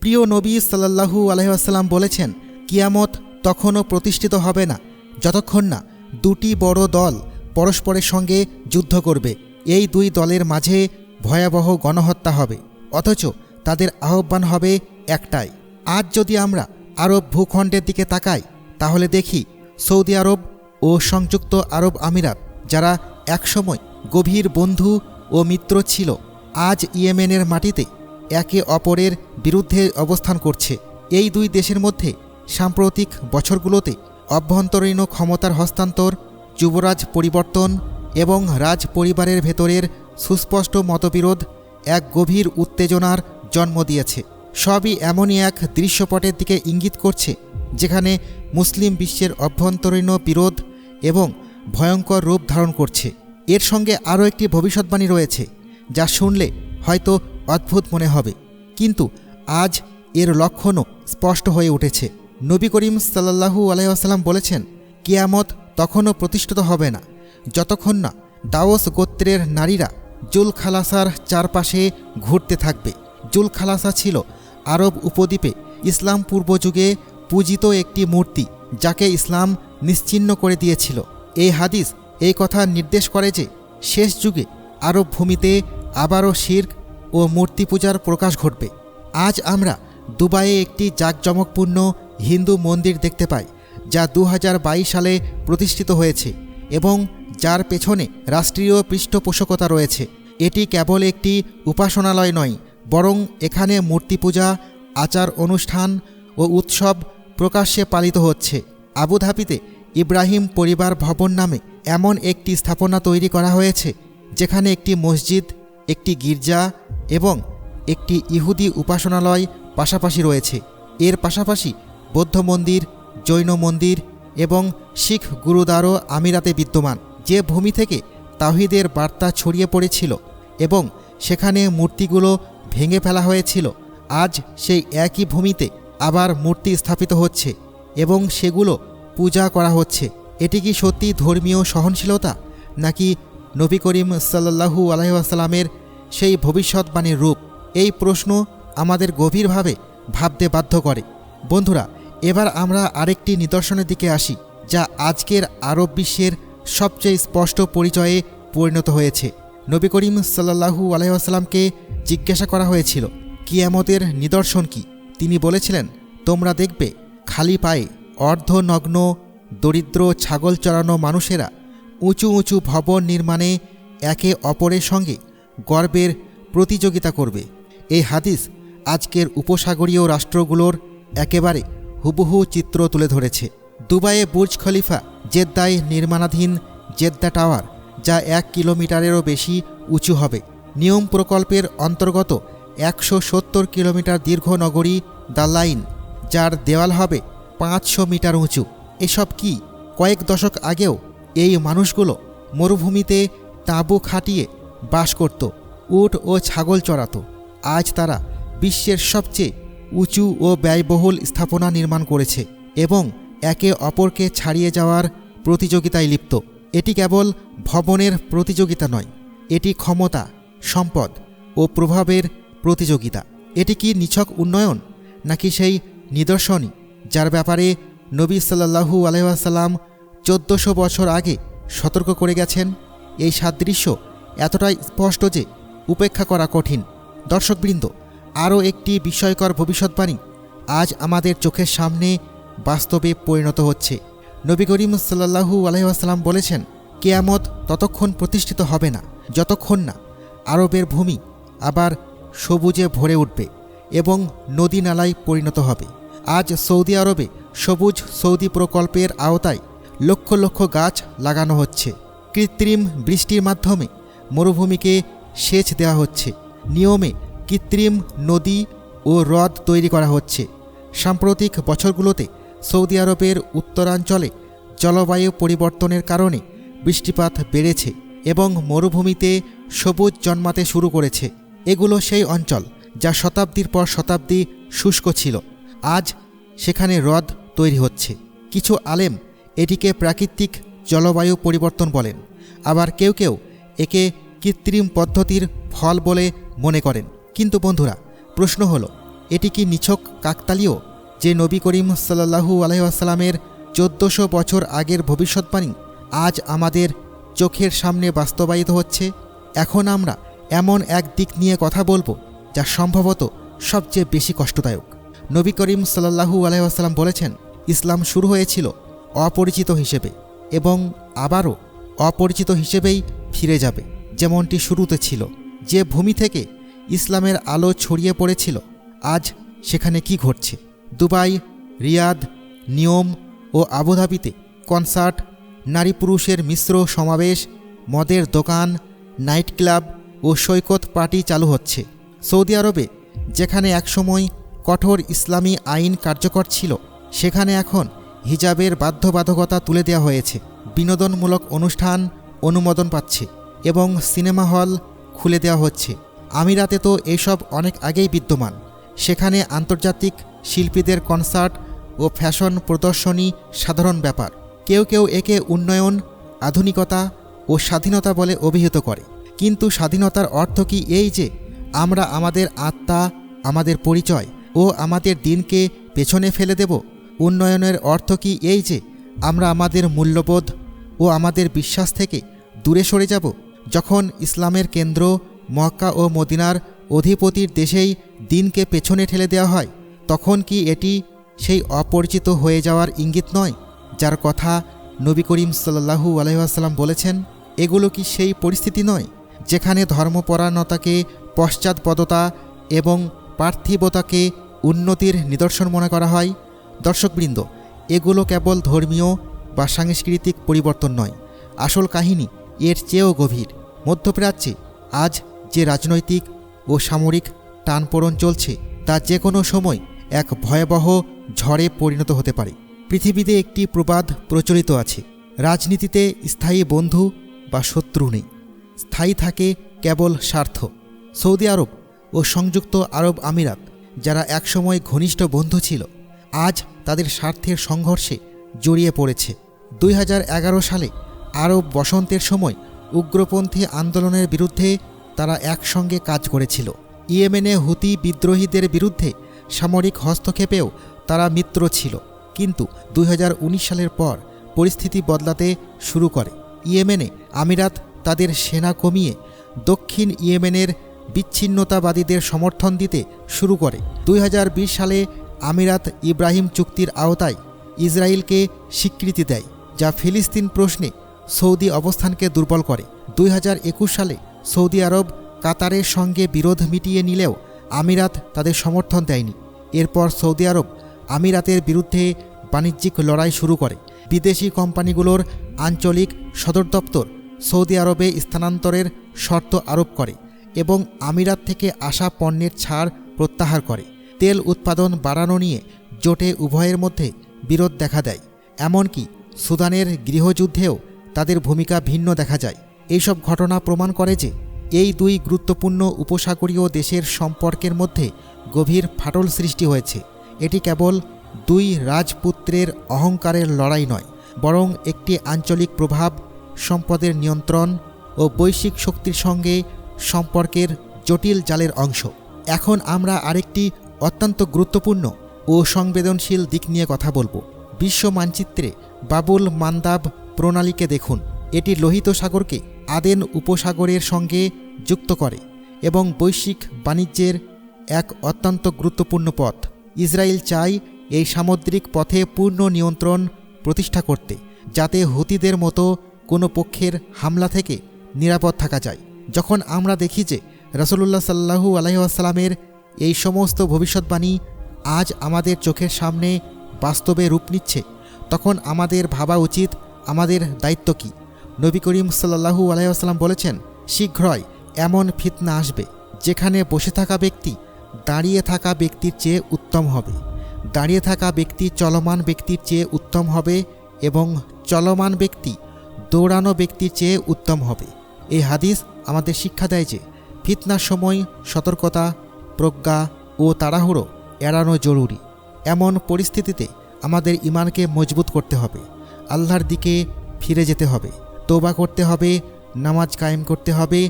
প্রিয় নবী সাল্লাল্লাহু আলাইহি ওয়াসাল্লাম বলেছেন, কিয়ামত তখনও প্রতিষ্ঠিত হবে না যতক্ষণ না দুটি বড় দল পরস্পরের সঙ্গে যুদ্ধ করবে। এই দুই দলের মাঝে ভয়াবহ গণহত্যা হবে, অথচ তাদের আহ্বান হবে একটাই। আজ যদি আমরা আরব ভূখণ্ডের দিকে তাকাই তাহলে দেখি সৌদি আরব ও সংযুক্ত আরব আমিরাত, যারা একসময় গভীর বন্ধু ও মিত্র ছিল, আজ ইয়েমেনের মাটিতে একে অপরের বিরুদ্ধে অবস্থান করছে। এই দুই দেশের মধ্যে সাম্প্রতিক বছরগুলোতে অভ্যন্তরীণ ক্ষমতার হস্তান্তর, যুবরাজ পরিবর্তন এবং রাজ পরিবারের ভেতরের সুস্পষ্ট মতবিরোধ এক গভীর উত্তেজনার জন্ম দিয়েছে। সবই এমনই এক দৃশ্যপটের দিকে ইঙ্গিত করছে যেখানে মুসলিম বিশ্বের অভ্যন্তরীণ বিরোধ এবং ভয়ঙ্কর রূপ ধারণ করছে। এর সঙ্গে আরও একটি ভবিষ্যৎবাণী রয়েছে যা শুনলে হয়তো অদ্ভুত মনে হবে, কিন্তু আজ এর লক্ষণও স্পষ্ট হয়ে উঠেছে। নবী করিম সাল্লাল্লাহু আলাইহি ওয়াসাল্লাম বলেছেন, কিয়ামত তখনও প্রতিষ্ঠিত হবে না যতক্ষণ না দাওস গোত্রের নারীরা জুলখালাসার চারপাশে ঘুরতে থাকবে। জুলখালাসা ছিল আরব উপদ্বীপে ইসলাম পূর্ব যুগে পূজিত একটি মূর্তি, যাকে ইসলাম নিশ্চিহ্ন করে দিয়েছিল। এই হাদিস এই কথা নির্দেশ করে যে শেষ যুগে আরব ভূমিতে আবারও শিরক ও মূর্তি পূজার প্রকাশ ঘটবে। আজ আমরা দুবাইয়ে একটি জাঁকজমকপূর্ণ হিন্দু মন্দির দেখতে পাই, যা 2022 সালে প্রতিষ্ঠিত হয়েছে এবং যার পেছনে রাষ্ট্রীয় পৃষ্ঠপোষকতা রয়েছে। এটি কেবল একটি উপাসনালয় নয়, বরং এখানে মূর্তি পূজা, আচার অনুষ্ঠান ও উৎসব প্রকাশ্যে পালিত হচ্ছে। আবুধাবিতে ইব্রাহিম পরিবার ভবন নামে এমন একটি স্থাপনা তৈরি করা হয়েছে যেখানে একটি মসজিদ, একটি গির্জা এবং একটি ইহুদি উপাসনালয় পাশাপাশি রয়েছে। এর পাশাপাশি বৌদ্ধ মন্দির, জৈন মন্দির এবং শিখ গুরুদ্বারও আমিরাতে বিদ্যমান। যে ভূমি থেকে তাওহীদের বার্তা ছড়িয়ে পড়েছিল এবং সেখানে মূর্তিগুলো ভেঙে ফেলা হয়েছিল, আজ সেই একই ভূমিতে আবার মূর্তি স্থাপিত হচ্ছে এবং সেগুলো পূজা করা হচ্ছে। এটি কি সত্যি ধর্মীয় সহনশীলতা, নাকি নবী করিম সাল্লাল্লাহু আলাইহি ওয়াসাল্লামের সেই ভবিষ্যৎবাণীর রূপ? এই প্রশ্ন আমাদের গভীরভাবে ভাবতে বাধ্য করে। বন্ধুরা, এবার আমরা আরেকটি নিদর্শনের দিকে আসি, যা আজকের আরব বিশ্বের সবচেয়ে স্পষ্ট পরিচয়ে পরিণত হয়েছে। নবী করিম সাল্লাল্লাহু আলাইহি ওয়াসাল্লামকে জিজ্ঞাসা করা হয়েছিল, কিয়ামতের নিদর্শন কি? তিনি বলেছিলেন, তোমরা দেখবে খালি পায়ে অর্ধনগ্ন দরিদ্র ছাগল চড়ানো মানুষেরা উঁচু উঁচু ভবন নির্মাণে একে অপরের সঙ্গে গর্বের প্রতিযোগিতা করবে। এই হাদিস আজকের উপসাগরীয় রাষ্ট্রগুলোর একেবারে হুবহু চিত্র তুলে ধরেছে। দুবাইয়ে বুর্জ খলিফা, জেদ্দায় নির্মাণাধীন জেদ্দা টাওয়ার, যা 1 কিলোমিটারেরও বেশি উঁচু হবে। নিয়ম প্রকল্পের অন্তর্গত 170 কিলোমিটার দীর্ঘ নগরী দ্য লাইন, যার দেওয়াল হবে 500 মিটার উঁচু। এসব কি? কয়েক দশক আগেও এই মানুষগুলো মরুভূমিতে তাঁবু খাটিয়ে বাস করত, উট ও ছাগল চড়াত। আজ তারা বিশ্বের সবচেয়ে উঁচু ও ব্যয়বহুল স্থাপনা নির্মাণ করেছে এবং একে অপরকে ছাড়িয়ে যাওয়ার প্রতিযোগিতায় লিপ্ত। এটি কেবল ভবনের প্রতিযোগিতা নয়, এটি ক্ষমতা, সম্পদ ও প্রভাবের প্রতিযোগিতা। এটি কি নিছক উন্নয়ন, নাকি সেই নিদর্শনই যার ব্যাপারে নবী সাল্লাল্লাহু আলাইহি ওয়াসাল্লাম 1400 বছর আগে সতর্ক করে গেছেন? এই সাদৃশ্য এতটাই স্পষ্ট যে উপেক্ষা করা কঠিন। দর্শকবৃন্দ, আরও একটি বিস্ময়কর ভবিষ্যৎবাণী আজ আমাদের চোখের সামনে বাস্তবে পরিণত হচ্ছে। নবী করিম সাল্লাল্লাহু আলাইহি ওয়াসাল্লাম বলেছেন, কিয়ামত ততক্ষণ প্রতিষ্ঠিত হবে না যতক্ষণ না আরবের ভূমি আবার সবুজে ভরে উঠবে এবং নদী নালায় পরিণত হবে। আজ সৌদি আরবে সবুজ সৌদি প্রকল্পের আওতায় লক্ষ লক্ষ গাছ লাগানো হচ্ছে। কৃত্রিম বৃষ্টির মাধ্যমে মরুভূমিকে সেচ দেওয়া হচ্ছে। নিয়মে কৃত্রিম নদী ও হ্রদ তৈরি করা হচ্ছে। সাম্প্রতিক বছরগুলোতে সৌদি আরবের উত্তরাঞ্চলে জলবায়ু পরিবর্তনের কারণে বৃষ্টিপাত বেড়েছে এবং মরুভূমিতে সবুজ জন্মাতে শুরু করেছে। এগুলো সেই অঞ্চল যা শতাব্দীর পর শতাব্দী শুষ্ক ছিল। আজ সেখানে হ্রদ তৈরি হচ্ছে। কিছু আলেম এটিকে প্রাকৃতিক জলবায়ু পরিবর্তন বলেন, আবার কেউ কেউ একে কৃত্রিম পদ্ধতির ফল বলে মনে করেন। কিন্তু বন্ধুরা, প্রশ্ন হলো, এটি কি নিছক কাকতালীয় যে নবী করিম সাল্লাল্লাহু আলাইহি ওয়াসাল্লামের 1400 বছর আগের ভবিষ্যৎবাণী আজ আমাদের চোখের সামনে বাস্তবায়িত হচ্ছে? এখন আমরা এমন এক দিক নিয়ে কথা বলবো যা সম্ভবত সবচেয়ে বেশি কষ্টদায়ক। নবী করিম সাল্লাল্লাহু আলাইহি ওয়াসাল্লাম বলেছেন, ইসলাম শুরু হয়েছিল অপরিচিত হিসেবে এবং আবারও অপরিচিত হিসেবেই ফিরে যাবে যেমনটি শুরুতে ছিল। যে ভূমি থেকে ইসলামের আলো ছড়িয়ে পড়েছিল, আজ সেখানে কি ঘটছে? দুবাই, রিয়াদ, নিয়ম ও আবুধাবিতে কনসার্ট, নারী পুরুষের মিশ্র সমাবেশ, মদের দোকান, নাইট ক্লাব ও সৈকত পার্টি চালু হচ্ছে। সৌদি আরবে যেখানে একসময় কঠোর ইসলামী আইন কার্যকর ছিল, সেখানে এখন হিজাবের বাধ্যবাধকতা তুলে দেওয়া হয়েছে। বিনোদনমূলক অনুষ্ঠান অনুমোদন পাচ্ছে এবং সিনেমা হল খুলে দেওয়া হচ্ছে। আমিরাতে তো এসব অনেক আগেই বিদ্যমান। সেখানে আন্তর্জাতিক শিল্পীদের কনসার্ট ও ফ্যাশন প্রদর্শনী সাধারণ ব্যাপার। কেউ কেউ একে উন্নয়ন, আধুনিকতা ও স্বাধীনতা বলে অভিহিত করে। কিন্তু স্বাধীনতার অর্থ কি এই যে আমরা আমাদের আত্মা, আমাদের পরিচয় ও আমাদের দিনকে পেছনে ফেলে দেব? উন্নয়নের অর্থ কি এই যে আমরা আমাদের মূল্যবোধ ও আমাদের বিশ্বাস থেকে দূরে সরে যাব? যখন ইসলামের কেন্দ্র মক্কা ও মদিনার অধিপতির দেশেই দিনকে পেছনে ঠেলে দেওয়া হয়, তখন কি এটি সেই অপরিচিত হয়ে যাওয়ার ইঙ্গিত নয় যার কথা নবী করিম সাল্লাল্লাহু আলাইহি ওয়াসাল্লাম বলেছেন? এগুলো কি সেই পরিস্থিতি নয় যেখানে ধর্মপরায়ণতাকে পশ্চাৎপদতা এবং পার্থিবতাকে উন্নতির নিদর্শন মনে করা হয়? দর্শকবৃন্দ, এগুলো কেবল ধর্মীয় বা সাংস্কৃতিক পরিবর্তন নয়, আসল কাহিনী এর চেয়েও গভীর। মধ্যপ্রাচ্যে আজ যে রাজনৈতিক ও সামরিক টানপোড়েন চলছে, তা যে কোনো সময় এক ভয়াবহ ঝড়ে পরিণত হতে পারে। পৃথিবীতে একটি প্রবাদ প্রচলিত আছে, রাজনীতিতে স্থায়ী বন্ধু বা শত্রু নেই, স্থায়ী থাকে কেবল স্বার্থ। সৌদি আরব ও সংযুক্ত আরব আমিরাত, যারা একসময় ঘনিষ্ঠ বন্ধু ছিল, আজ তাদের স্বার্থের সংঘর্ষে জড়িয়ে পড়েছে। 2011 সালে আরব বসন্তের সময় উগ্রপন্থী আন্দোলনের বিরুদ্ধে তারা একসঙ্গে কাজ করেছিল। ইয়েমেনে হুতি বিদ্রোহীদের বিরুদ্ধে সামরিক হস্তক্ষেপেও তারা মিত্র ছিল। কিন্তু 2019 সালের পর পরিস্থিতি বদলাতে শুরু করে। ইয়েমেনে আমিরাত তাদের সেনা কমিয়ে দক্ষিণ ইয়েমেনের বিচ্ছিন্নতাবাদীদের সমর্থন দিতে শুরু করে। 2020 সালে আমিরাত ইব্রাহিম চুক্তির আওতায় ইসরায়েলকে স্বীকৃতি দেয়, যা ফিলিস্তিন প্রশ্নে সৌদি অবস্থানকে দুর্বল করে। 2021 সালে সৌদি আরব কাতারের সঙ্গে বিরোধ মিটিয়ে নিলেও আমিরাত তাদের সমর্থন দেয়নি। এরপর সৌদি আরব আমিরাতের বিরুদ্ধে বাণিজ্যিক লড়াই শুরু করে। বিদেশি কোম্পানিগুলোর আঞ্চলিক সদর দপ্তর সৌদি আরবে স্থানান্তরের শর্ত আরোপ করে এবং আমিরাত থেকে আসা পণ্যের ছাড় প্রত্যাহার করে। তেল উৎপাদন বাড়ানো নিয়ে জোটে উভয়ের মধ্যে বিরোধ দেখা দেয়। এমনকি সুদানের গৃহযুদ্ধেও তাদের ভূমিকা ভিন্ন দেখা যায়। এইসব ঘটনা প্রমাণ করে যে এই দুই গুরুত্বপূর্ণ উপসাগরীয় দেশের সম্পর্কের মধ্যে গভীর ফাটল সৃষ্টি হয়েছে। এটি কেবল দুই রাজপুত্রের অহংকারের লড়াই নয়, বরং একটি আঞ্চলিক প্রভাব, সম্পদের নিয়ন্ত্রণ ও বৈশ্বিক শক্তির সঙ্গে সম্পর্কের জটিল জালের অংশ। এখন আমরা আরেকটি অত্যন্ত গুরুত্বপূর্ণ ও সংবেদনশীল দিক নিয়ে কথা বলবো। বিশ্ব মানচিত্রে বাবুল মান্দাব প্রণালীকে দেখুন। এটি লোহিত সাগরকে আদেন উপসাগরের সঙ্গে যুক্ত করে এবং বৈশ্বিক বাণিজ্যের এক অত্যন্ত গুরুত্বপূর্ণ পথ। ইসরায়েল চায় এই সামুদ্রিক পথে পূর্ণ নিয়ন্ত্রণ প্রতিষ্ঠা করতে, যাতে হুতিদের মতো কোনো পক্ষের হামলা থেকে নিরাপদ থাকা যায়। যখন আমরা দেখি যে রাসূলুল্লাহ সাল্লাল্লাহু আলাইহি ওয়াসাল্লামের এই সমস্ত ভবিষ্যৎবাণী আজ আমাদের চোখের সামনে বাস্তবে রূপ নিচ্ছে, তখন আমাদের ভাবা উচিত আমাদের দায়িত্ব কী। নবী করিম সাল্লাল্লাহু আলাইহি ওয়াসাল্লাম বলেছেন, শীঘ্রই এমন ফিতনা আসবে যেখানে বসে থাকা ব্যক্তি দাঁড়িয়ে থাকা ব্যক্তির চেয়ে উত্তম হবে, দাঁড়িয়ে থাকা ব্যক্তি চলমান ব্যক্তির চেয়ে উত্তম হবে এবং চলমান ব্যক্তি দৌড়ানো ব্যক্তির চেয়ে উত্তম হবে। এই হাদিস আমাদের শিক্ষা দেয় যে ফিতনার সময় সতর্কতা, প্রজ্ঞা ও তাড়াহুড়ো এড়ানো জরুরি। এমন পরিস্থিতিতে আমাদের ঈমানকে মজবুত করতে হবে, আল্লাহর দিকে ফিরে যেতে হবে, তওবা করতে হবে, নামাজ কায়েম করতে হবে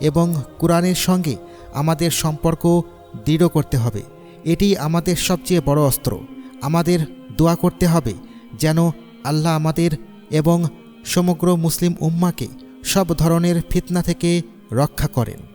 এবং কোরআনের সঙ্গে আমাদের সম্পর্ক দৃঢ় করতে হবে। এটি আমাদের সবচেয়ে বড় অস্ত্র। আমাদের দোয়া করতে হবে যেন আল্লাহ আমাদের এবং সমগ্র মুসলিম উম্মাকে সব ধরনের ফিতনা থেকে রক্ষা করেন।